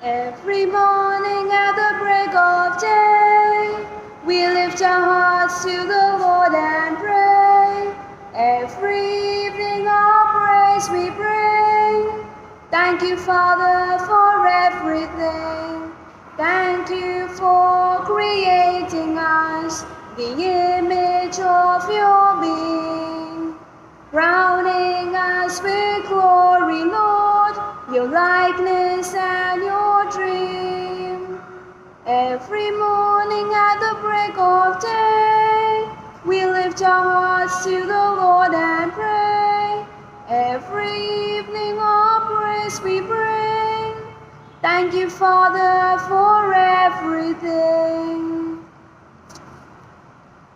Every morning at the break of day, we lift our hearts to the Lord and pray. Every evening our praise we bring. Thank you, Father, for everything. Thank you for creating us, the image of your being. Crowning us with glory, Lord, your likeness and your dream. Every morning at the break of day, we lift our hearts to the Lord and pray. Every evening our praise we bring. Thank you, Father, for everything.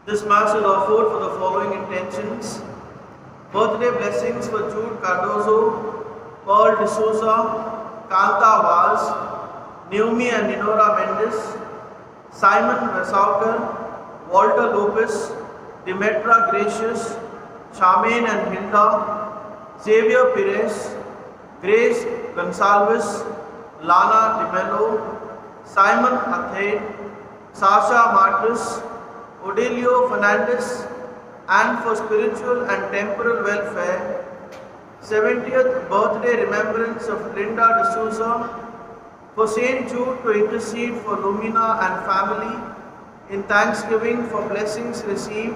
This Mass is offered for the following intentions. Birthday blessings for Jude Cardozo, Paul D'Souza, Kanta Vaz, Naomi and Ninora Mendes, Simon Vesaukar, Walter Lopez, Demetra Gracious, Charmaine and Hilda, Xavier Perez, Grace Gonsalves, Lana De Mello, Simon Athaid, Sasha Martis, Odelio Fernandez, and for spiritual and temporal welfare. 70th birthday remembrance of Linda D'Souza, for St. Jude to intercede for Lumina and family in thanksgiving for blessings received,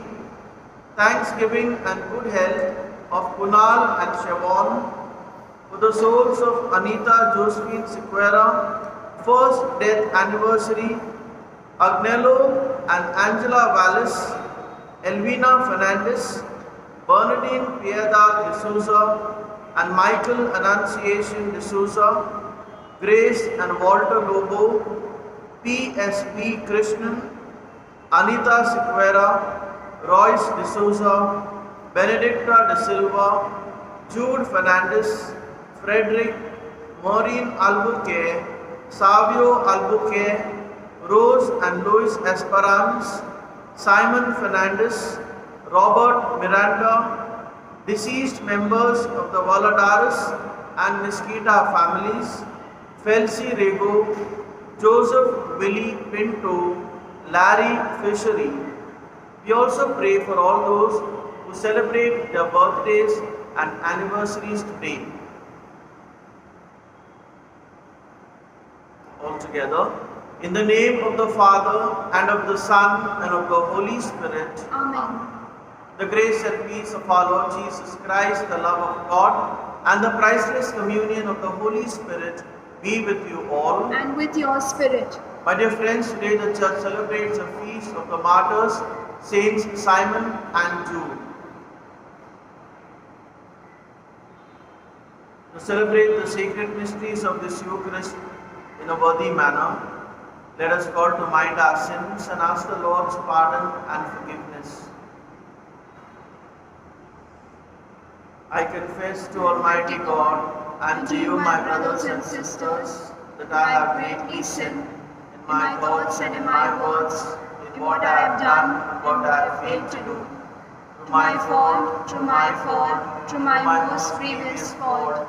thanksgiving and good health of Kunal and Siobhan, for the souls of Anita Josephine Sequeira, first death anniversary, Agnello and Angela Vallis, Elvina Fernandez, Bernadine Piedad D'Souza, and Michael Annunciation D'Souza, Grace and Walter Lobo, P.S.B. Krishnan, Anita Sequeira, Royce D'Souza, Benedicta De Silva, Jude Fernandez, Frederick, Maureen Albuquerque, Savio Albuquerque, Rose and Luis Esperance, Simon Fernandez, Robert Miranda, deceased members of the Valadares and Mesquita families, Felsi Rego, Joseph Willie Pinto, Larry Fishery. We also pray for all those who celebrate their birthdays and anniversaries today. All together. In the name of the Father, and of the Son, and of the Holy Spirit. Amen. The grace and peace of our Lord Jesus Christ, the love of God, and the priceless communion of the Holy Spirit be with you all. And with your spirit. My dear friends, today the Church celebrates the feast of the martyrs, Saints Simon and Jude. To celebrate the sacred mysteries of this Eucharist in a worthy manner, let us call to mind our sins and ask the Lord's pardon and forgiveness. I confess to Almighty God and to you, my brothers and sisters, that I have greatly sinned in my thoughts and in my words, in what I have done and what I have failed to do. Through my fault, through my most grievous fault.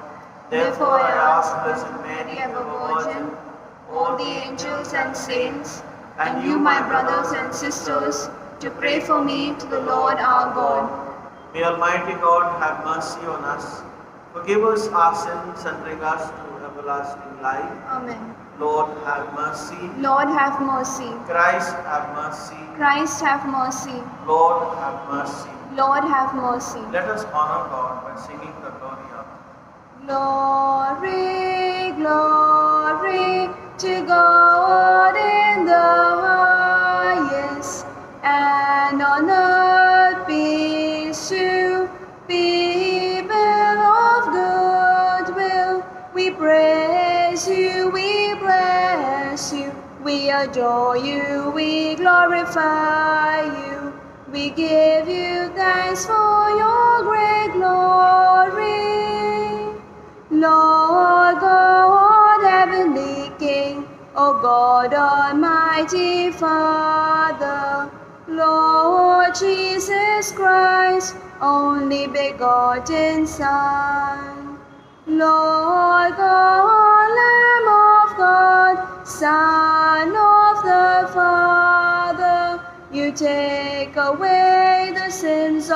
Therefore I ask Blessed Mary, ever Virgin, all the angels and saints, and you, my brothers and sisters, to pray for me to the Lord our God. May Almighty God have mercy on us, forgive us our sins, and bring us to everlasting life. Amen. Lord, have mercy. Lord, have mercy. Christ, have mercy. Christ, have mercy. Lord, have mercy. Lord, have mercy. Let us honor God by singing the Gloria. Glory, glory to God in the highest, and on earth peace to people of goodwill. We praise you, we bless you, we adore you, we glorify you. We give you thanks for your great glory. Lord God, heavenly King, O God, Almighty Father, Lord Jesus Christ, only begotten Son, Lord God, Lamb of God,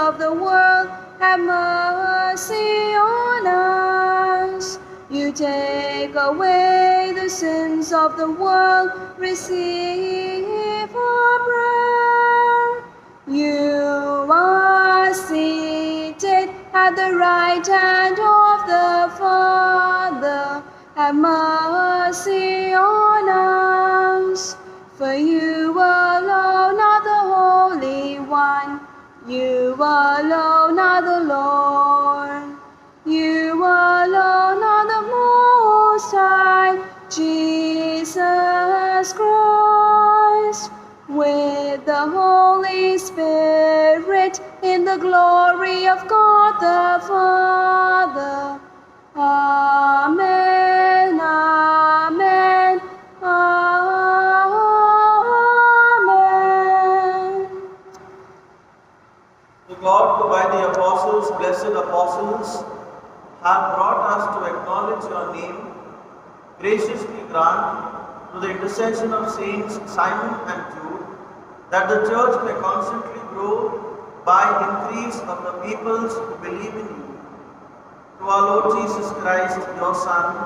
of the world, have mercy on us. You take away the sins of the world, receive our prayer. You are seated at the right hand of the Father, have mercy on us. For you alone are the Holy One, you alone are the Lord, you alone are the Most High, Jesus Christ, with the Holy Spirit, in the glory of God the Father. Amen, amen, amen. The God who by the apostles, blessed apostles, have brought us to acknowledge your name, graciously grant, through the intercession of Saints Simon and Jude, that the Church may constantly grow by increase of the peoples who believe in you. Through our Lord Jesus Christ, your Son,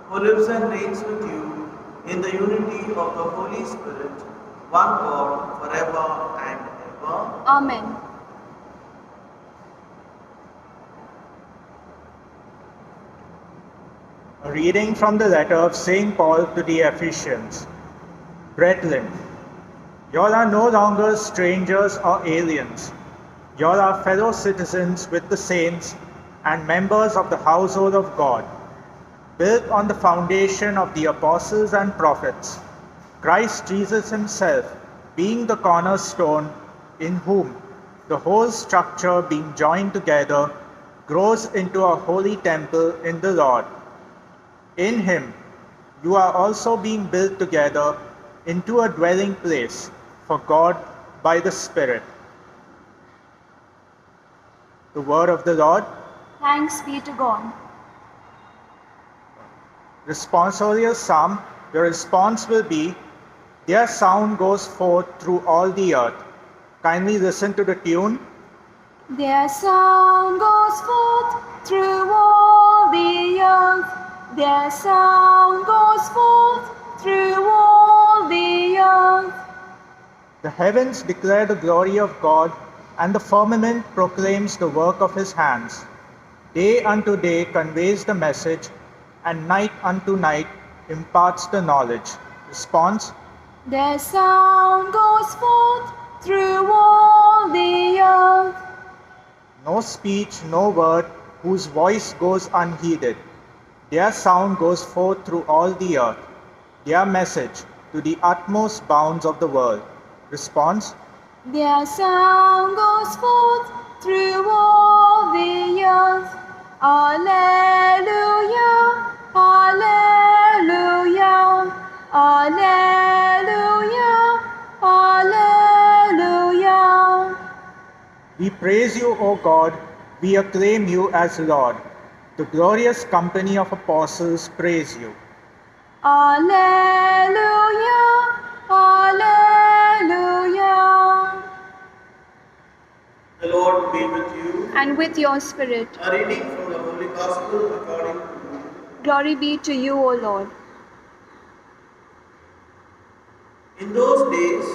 who lives and reigns with you in the unity of the Holy Spirit, one God, forever and ever. Amen. A reading from the letter of St. Paul to the Ephesians. Brethren, you all are no longer strangers or aliens. You all are fellow citizens with the saints and members of the household of God, built on the foundation of the apostles and prophets, Christ Jesus himself being the cornerstone, in whom the whole structure being joined together grows into a holy temple in the Lord. In him you are also being built together into a dwelling place for God by the Spirit. The word of the Lord. Thanks be to God. Responsorial Psalm. Your response will be, their sound goes forth through all the earth. Kindly listen to the tune. Their sound goes forth through all the earth. Their sound goes forth through all the earth. The heavens declare the glory of God, and the firmament proclaims the work of his hands. Day unto day conveys the message, and night unto night imparts the knowledge. Response. Their sound goes forth through all the earth. No speech, no word, whose voice goes unheeded. Their sound goes forth through all the earth, their message to the utmost bounds of the world. Response. Their sound goes forth through all the earth. Alleluia, alleluia, alleluia, alleluia. We praise you, O God, we acclaim you as Lord. The glorious company of apostles praise you. Alleluia, alleluia. The Lord be with you. And with your spirit. A reading from the Holy Gospel according to Luke. Glory be to you, O Lord. In those days,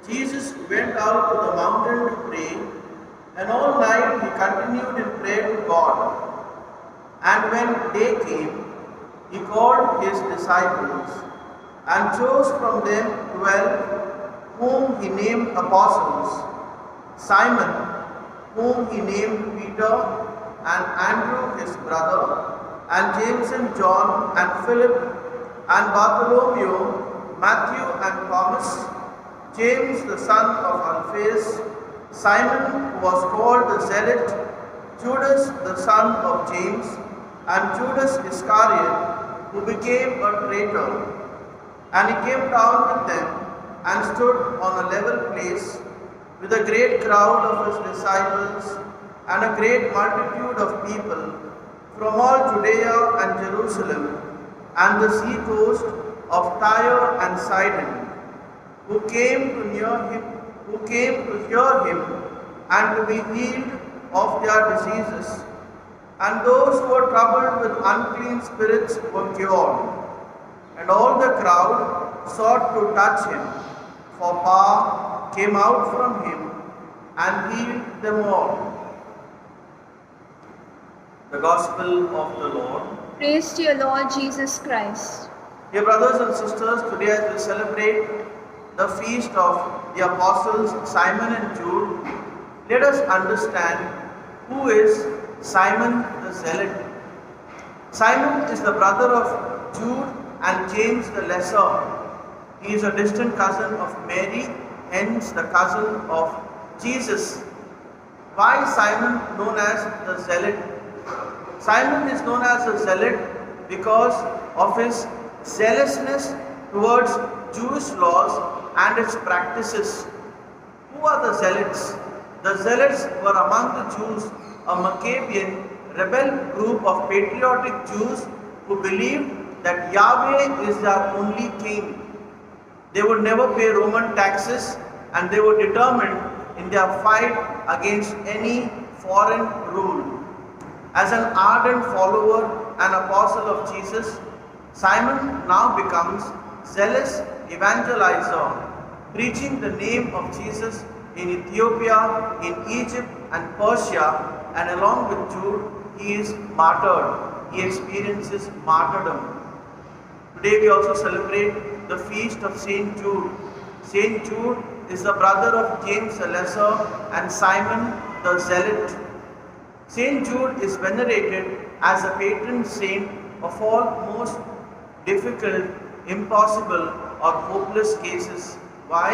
Jesus went out to the mountain to pray, and all night he continued in prayer to God. And when day came, he called his disciples and chose from them 12, whom he named apostles: Simon, whom he named Peter, and Andrew his brother, and James and John, and Philip, and Bartholomew, Matthew and Thomas, James the son of Alphaeus, Simon who was called the Zealot, Judas the son of James, and Judas Iscariot, who became a traitor. And he came down with them and stood on a level place with a great crowd of his disciples and a great multitude of people from all Judea and Jerusalem and the sea coast of Tyre and Sidon, who came to hear him and to be healed of their diseases. And those who were troubled with unclean spirits were cured. And all the crowd sought to touch him, for power came out from him and healed them all. The Gospel of the Lord. Praise to your Lord Jesus Christ. Dear brothers and sisters, today as we celebrate the feast of the apostles Simon and Jude, let us understand who is Simon the Zealot. Simon is the brother of Jude and James the Lesser. He is a distant cousin of Mary, hence the cousin of Jesus. Why is Simon known as the Zealot? Simon is known as a zealot because of his zealousness towards Jewish laws and its practices. Who are the zealots? The zealots were among the Jews a Maccabean rebel group of patriotic Jews who believed that Yahweh is their only king. They would never pay Roman taxes and they were determined in their fight against any foreign rule. As an ardent follower and apostle of Jesus, Simon now becomes zealous evangelizer, preaching the name of Jesus in Ethiopia, in Egypt and Persia, and along with Jude, he is martyred. He experiences martyrdom. Today we also celebrate the feast of Saint Jude. Saint Jude is the brother of James the Lesser and Simon the Zealot. Saint Jude is venerated as a patron saint of all most difficult, impossible or hopeless cases. Why?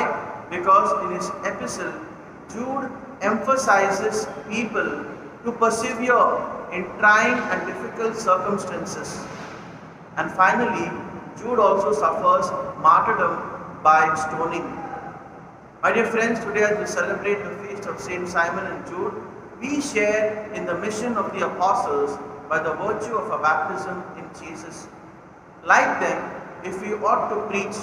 Because in his epistle, Jude emphasizes people to persevere in trying and difficult circumstances. And finally, Jude also suffers martyrdom by stoning. My dear friends, today as we celebrate the feast of Saint Simon and Jude, we share in the mission of the apostles by the virtue of a baptism in Jesus. Like them, if we ought to preach,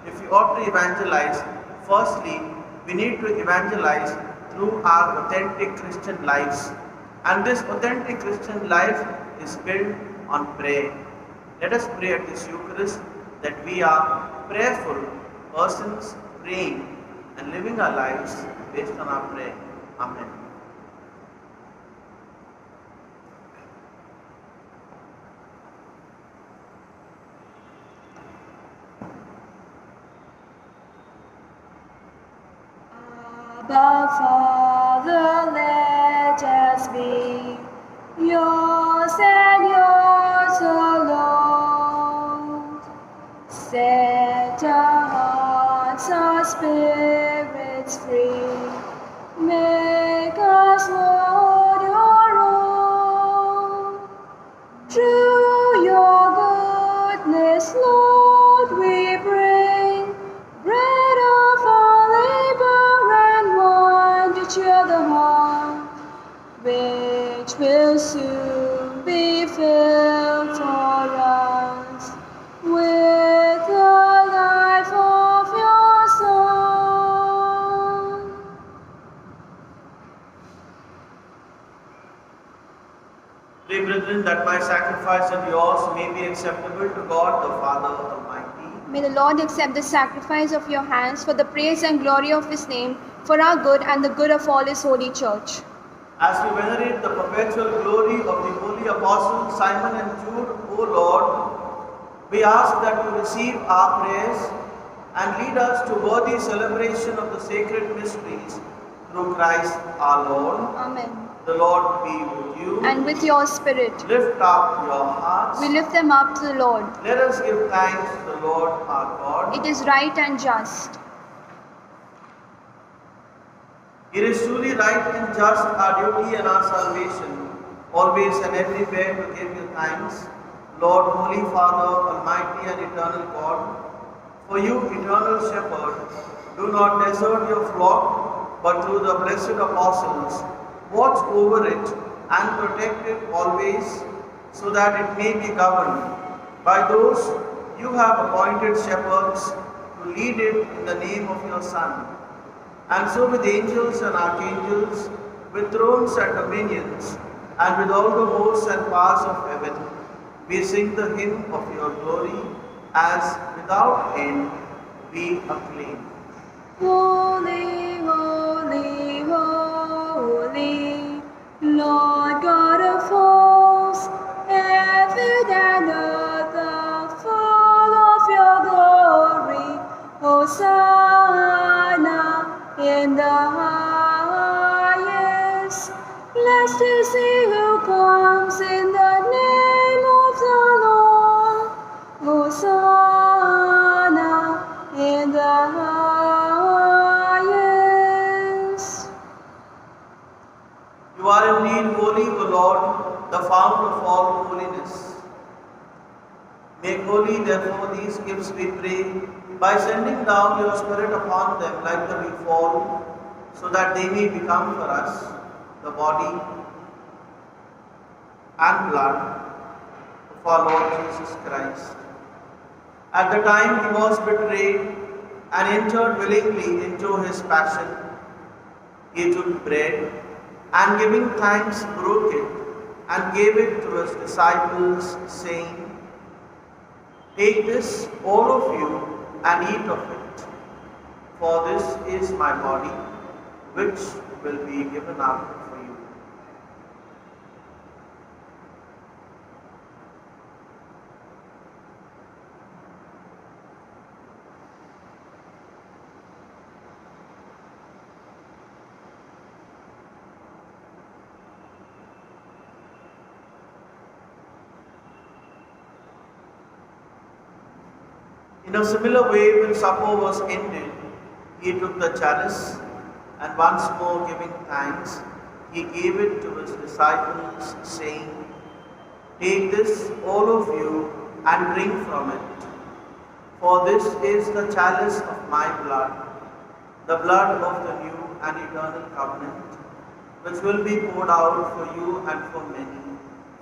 if we ought to evangelize, firstly, we need to evangelize through our authentic Christian lives. And this authentic Christian life is built on prayer. Let us pray at this Eucharist that we are prayerful persons, praying and living our lives based on our prayer. Amen. Abba, Father, let us be yours and yours alone. Set our hearts, our spirits free. Make us, Lord, your own. Through your goodness, Lord, we bring bread of our labor and wine to cheer the heart, which will soon be filled for us with the life of your Son. Pray, brethren, that my sacrifice and yours may be acceptable to God the Father Almighty. May the Lord accept the sacrifice of your hands for the praise and glory of his name, for our good and the good of all his holy church. As we venerate the perpetual glory of the holy apostles Simon and Jude, O Lord, we ask that you receive our prayers and lead us to worthy celebration of the sacred mysteries through Christ our Lord. Amen. The Lord be with you. And with your spirit, Lift up your hearts. we lift them up to the Lord. Let us give thanks to the Lord our God. It is right and just. It is truly right and just, our duty and our salvation, always and everywhere to give you thanks, Lord, Holy Father, Almighty and Eternal God. For you, Eternal Shepherd, do not desert your flock, but through the blessed apostles, watch over it and protect it always, so that it may be governed by those you have appointed shepherds to lead it in the name of your Son. and so with angels and archangels, with thrones and dominions, and with all the hosts and powers of heaven, we sing the hymn of your glory, as without end we acclaim. Holy, holy, holy, Lord God of hosts, heaven and earth are full of your glory. Hosanna in the highest. Blessed is he who comes in the name of the Lord. Hosanna in the highest. You are indeed holy, O Lord, the fount of all holiness. Make holy, therefore, these gifts, we pray, by sending down your Spirit upon them like the fall, so that they may become for us the body and blood of our Lord Jesus Christ. At the time he was betrayed and entered willingly into his passion, he took bread and giving thanks broke it and gave it to his disciples, saying, "Take this, all of you, and eat of it, for this is my body, which will be given up for you." In a similar way, when supper was ended, he took the chalice, and once more giving thanks, he gave it to his disciples, saying, "Take this, all of you, and drink from it. For this is the chalice of my blood, the blood of the new and eternal covenant, which will be poured out for you and for many,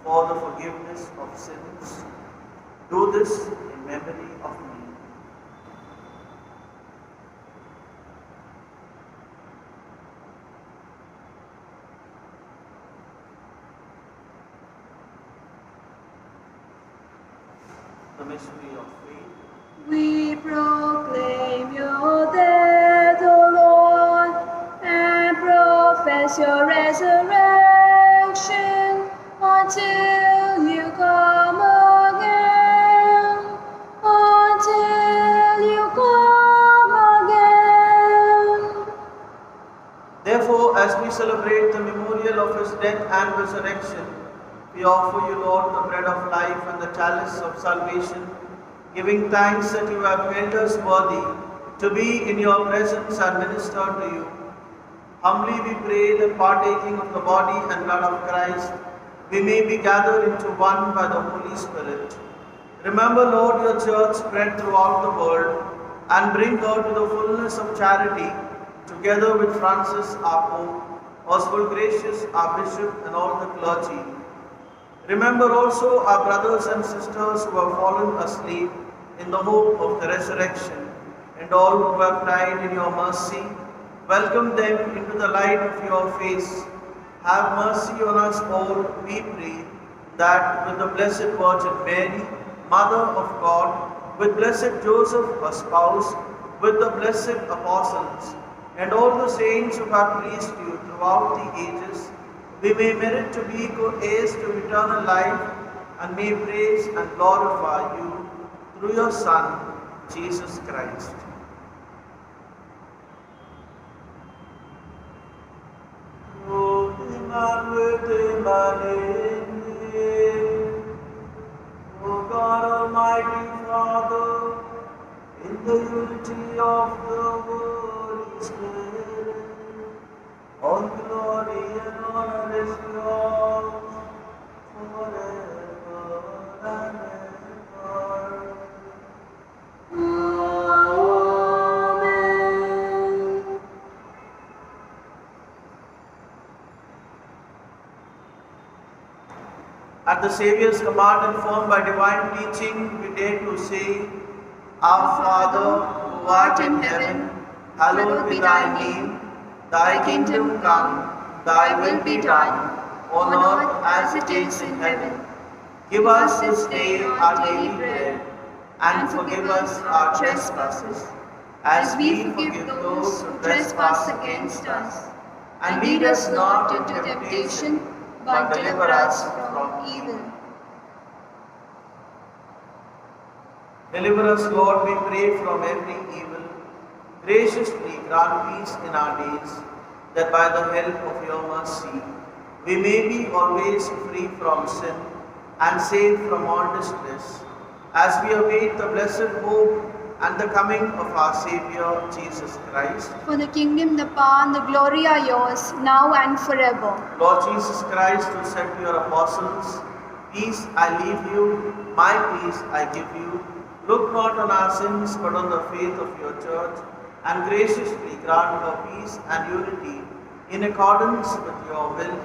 for the forgiveness of sins. Do this in memory of me." The mystery of faith. We proclaim your death, O Lord, and profess your resurrection until you come again. Until you come again. Therefore, as we celebrate the memorial of his death and resurrection, we offer you, Lord, the bread of life and the chalice of salvation, giving thanks that you have held us worthy to be in your presence and minister to you. Humbly we pray that partaking of the body and blood of Christ, we may be gathered into one by the Holy Spirit. Remember, Lord, your church spread throughout the world, and bring her to the fullness of charity, together with Francis, our Pope, Oswald Gracious, our Bishop, and all the clergy. Remember also our brothers and sisters who have fallen asleep in the hope of the resurrection, and all who have died in your mercy. Welcome them into the light of your face. Have mercy on us all, we pray, that with the Blessed Virgin Mary, Mother of God, with Blessed Joseph, her spouse, with the blessed apostles, and all the saints who have pleased you throughout the ages, we may merit to be co-heirs to eternal life, and may praise and glorify you through your Son, Jesus Christ. O God, Almighty Father, in the unity of the Holy Spirit, all glory and honor is yours forever and ever. Amen. At the Saviour's command, informed by divine teaching, we dare to say, Our Father, who art in heaven, hallowed be thy name. Thy kingdom come, thy will be done, on earth as it is in heaven. Give us this day our daily bread, and forgive us our trespasses, as we forgive those who trespass against us. And lead us not into temptation, but deliver us from evil. Deliver us, Lord, we pray, from every evil. Graciously grant peace in our days, that by the help of your mercy, we may be always free from sin and safe from all distress, as we await the blessed hope and the coming of our Saviour, Jesus Christ. For the kingdom, the power, and the glory are yours, now and forever. Lord Jesus Christ, who said to your apostles, peace I leave you, my peace I give you, look not on our sins, but on the faith of your church, and graciously grant her peace and unity in accordance with your will,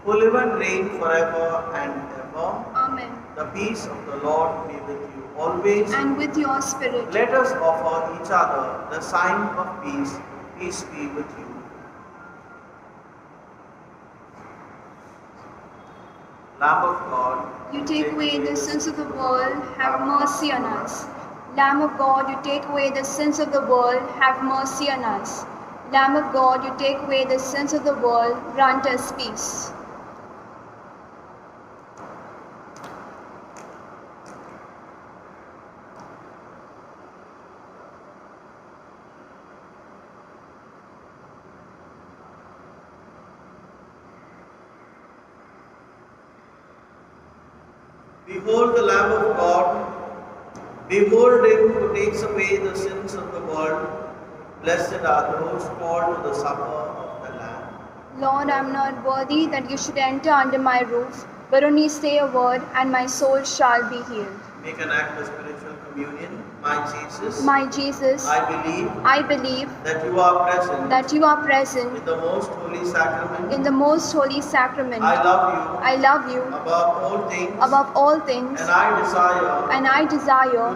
who live and reign forever and ever. Amen. The peace of the Lord be with you always. And with your spirit. Let us offer each other the sign of peace. Peace be with you. Lamb of God, You take away the sins of the world, have mercy on us. Lamb of God, you take away the sins of the world, have mercy on us. Lamb of God, you take away the sins of the world, grant us peace. behold the Lamb of God. Behold him who takes away the sins of the world. Blessed are those called to the supper of the Lamb. Lord, I am not worthy that you should enter under my roof, but only say a word, and my soul shall be healed. Make an act of spiritual communion. My Jesus, My Jesus, I believe that you are present you are present in the most holy sacrament. in the most holy sacrament. I love you above all things, and I desire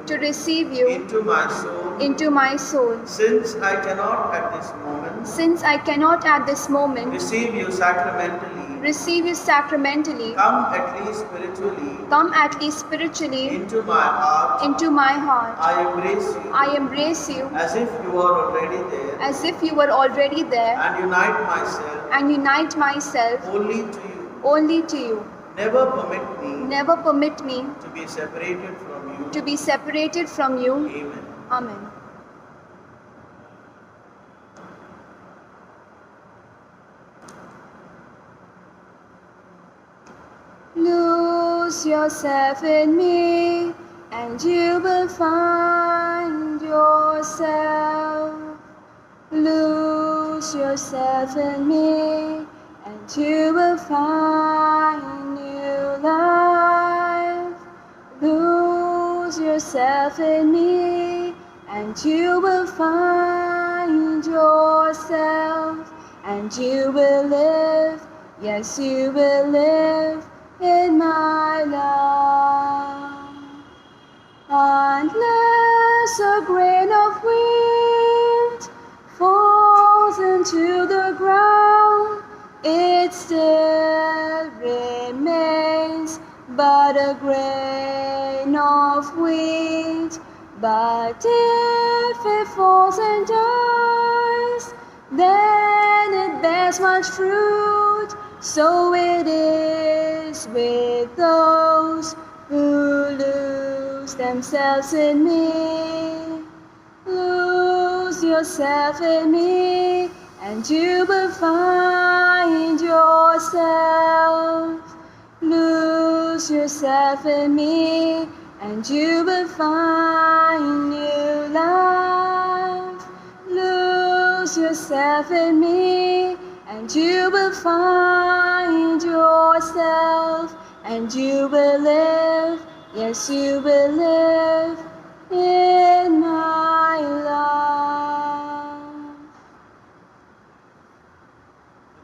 to receive you into my soul. Since I cannot at this moment receive you sacramentally, come at least spiritually into my heart. I embrace you as if you were already there, and unite myself only to you. Never permit me To be separated from you. Amen. Amen. Lose yourself in me, and you will find yourself. Lose yourself in me, and you will find new life. Lose yourself in me, and you will find yourself, and you will live, yes, you will live in my life. Unless a grain of wheat falls into the ground, it still remains but a grain of wheat. But if it falls and dies, then it bears much fruit. So it is with those who lose themselves in me. Lose yourself in me, and you will find yourself. Lose yourself in me, and you will find new life. Lose yourself in me, and you will find yourself, and you will live, yes, you will live in my life.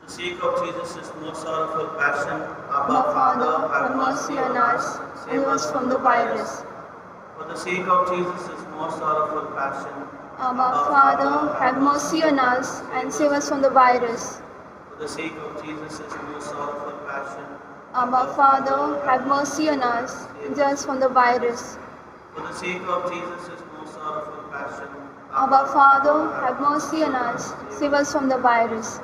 For the sake of Jesus' most sorrowful passion, Abba Father, have mercy on us, save us from the virus. For the sake of Jesus' most sorrowful passion, Our Father, have mercy on us and save us from the virus. For the sake of Jesus' most sorrowful passion. Our Father, have mercy on us and save us from the virus. For the sake of Jesus' most sorrowful passion. Our Father, have mercy on us, save us from the virus.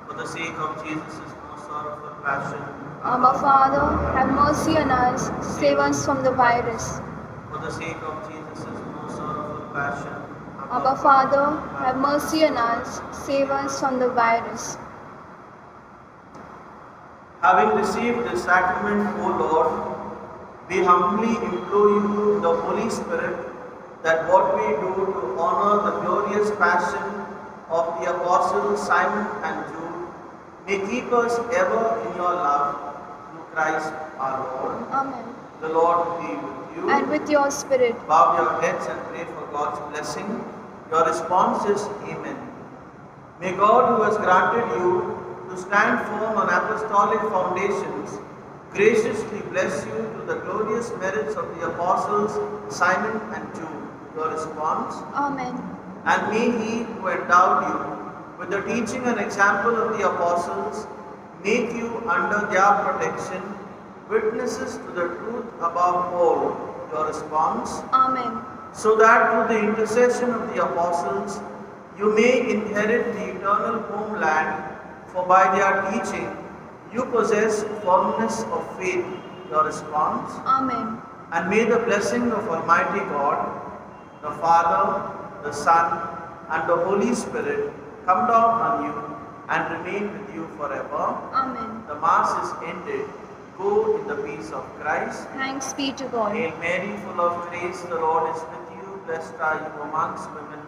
For the sake of Jesus' most sorrowful passion. Our Father, have mercy on us, save us from the virus. For the sake of Jesus' most sorrowful passion. Our Father, have mercy on us, save us from the virus. Having received this sacrament, O Lord, we humbly implore you, the Holy Spirit, that what we do to honor the glorious passion of the Apostles Simon and Jude may keep us ever in your love through Christ our Lord. Amen. The Lord be with you. And with your spirit. Bow your heads and pray for God's blessing. Your response is Amen. May God, who has granted you to stand firm on apostolic foundations, graciously bless you to the glorious merits of the Apostles Simon and Jude. Your response? Amen. And may He who endowed you with the teaching and example of the Apostles make you under their protection witnesses to the truth above all. Your response? Amen. So that through the intercession of the Apostles you may inherit the eternal homeland, for by their teaching you possess firmness of faith. Your response? Amen. And may the blessing of Almighty God, the Father, the Son, and the Holy Spirit come down on you and remain with you forever. Amen. The Mass is ended. Go in the peace of Christ. Thanks be to God. Hail Mary, full of grace, the Lord is with you. Blessed are you amongst women,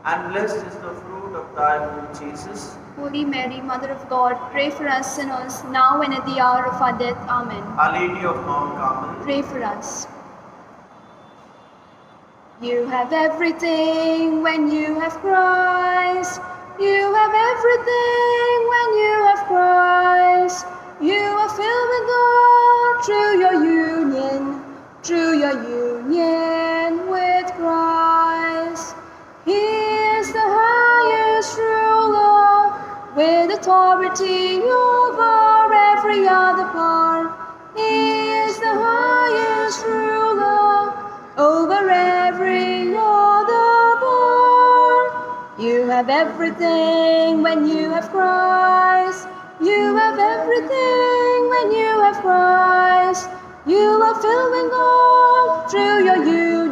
and blessed is the fruit of thy womb, Jesus. Holy Mary, Mother of God, pray for us sinners, now and at the hour of our death. Amen. Our Lady of Mount Carmel, Pray for us. You have everything when you have Christ. You have everything when you have Christ. You are filled with God through your union with Christ. He is the highest ruler with authority over every other power. He is the highest ruler over every other power. You have everything when you have Christ. You have everything when you have Christ. You are filled with God through your union